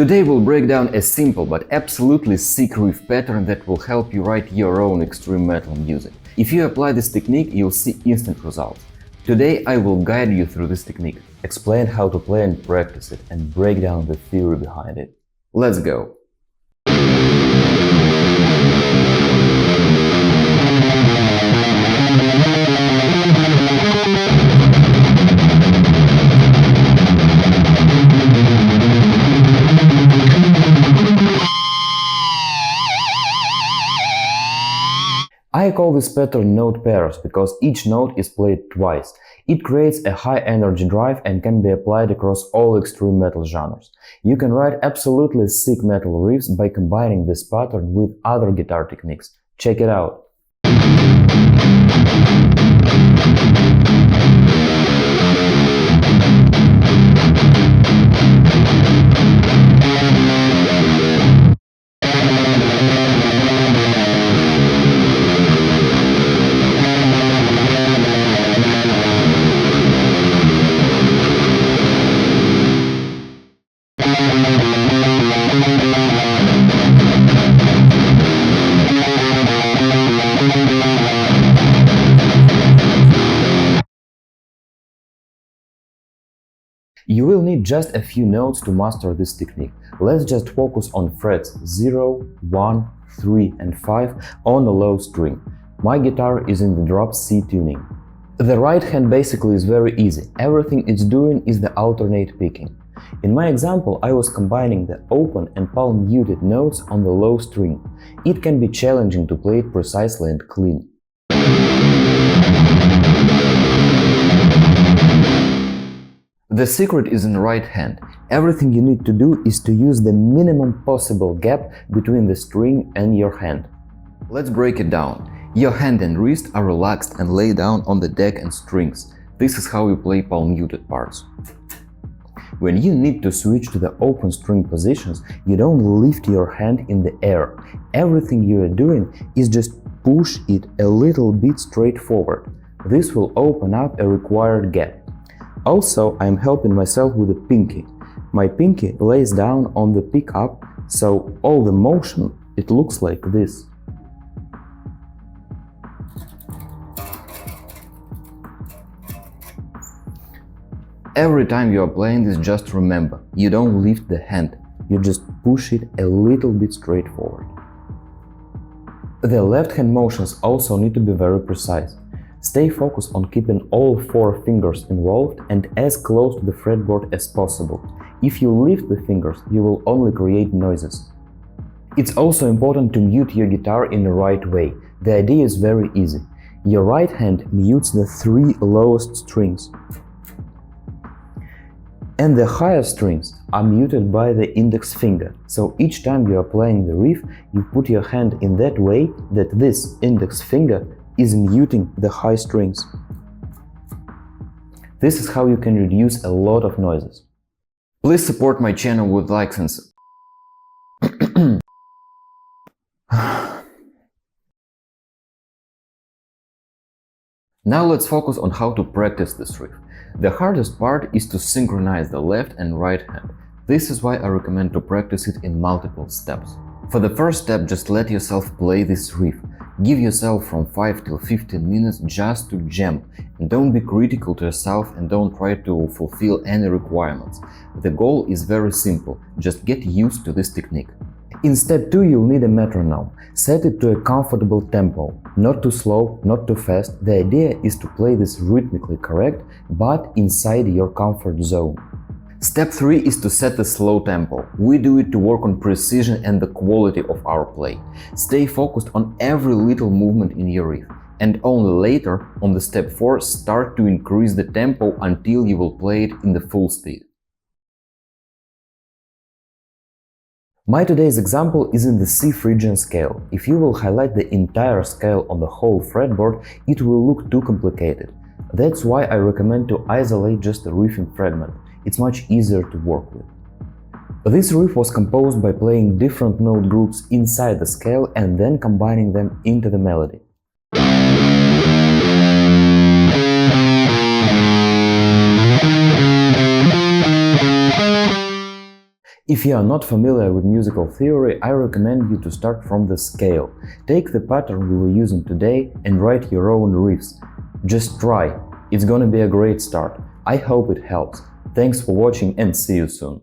Today we'll break down a simple but absolutely sick riff pattern that will help you write your own extreme metal music. If you apply this technique, you'll see instant results. Today I will guide you through this technique, explain how to play and practice it, and break down the theory behind it. Let's go! I call this pattern note pairs because each note is played twice. It creates a high energy drive and can be applied across all extreme metal genres. You can write absolutely sick metal riffs by combining this pattern with other guitar techniques. Check it out! You will need just a few notes to master this technique. Let's just focus on frets 0, 1, 3 and 5 on the low string. My guitar is in the drop C tuning. The right hand basically is very easy. Everything it's doing is the alternate picking. In my example, I was combining the open and palm muted notes on the low string. It can be challenging to play it precisely and clean. The secret is in the right hand. Everything you need to do is to use the minimum possible gap between the string and your hand. Let's break it down. Your hand and wrist are relaxed and lay down on the deck and strings. This is how you play palm muted parts. When you need to switch to the open string positions, you don't lift your hand in the air. Everything you are doing is just push it a little bit straight forward. This will open up a required gap. Also, I am helping myself with the pinky. My pinky lays down on the pickup, so all the motion, it looks like this. Every time you are playing this, just remember, you don't lift the hand, you just push it a little bit straight forward. The left hand motions also need to be very precise. Stay focused on keeping all 4 fingers involved and as close to the fretboard as possible. If you lift the fingers, you will only create noises. It's also important to mute your guitar in the right way. The idea is very easy. Your right hand mutes the 3 lowest strings, and the highest strings are muted by the index finger. So each time you are playing the riff, you put your hand in that way that this index finger is muting the high strings. This is how you can reduce a lot of noises. Please support my channel with likes and Now let's focus on how to practice this riff. The hardest part is to synchronize the left and right hand. This is why I recommend to practice it in multiple steps. For the first step, just let yourself play this riff. Give yourself from 5 till 15 minutes just to jam, and don't be critical to yourself and don't try to fulfill any requirements. The goal is very simple, just get used to this technique. In step 2 you'll need a metronome. Set it to a comfortable tempo, not too slow, not too fast. The idea is to play this rhythmically correct, but inside your comfort zone. Step 3 is to set a slow tempo. We do it to work on precision and the quality of our play. Stay focused on every little movement in your riff, and only later, on the step 4, start to increase the tempo until you will play it in the full speed. My today's example is in the C Phrygian scale. If you will highlight the entire scale on the whole fretboard, it will look too complicated. That's why I recommend to isolate just a riffing fragment. It's much easier to work with. This riff was composed by playing different note groups inside the scale and then combining them into the melody. If you are not familiar with musical theory, I recommend you to start from the scale. Take the pattern we were using today and write your own riffs. Just try. It's gonna be a great start. I hope it helps. Thanks for watching and see you soon.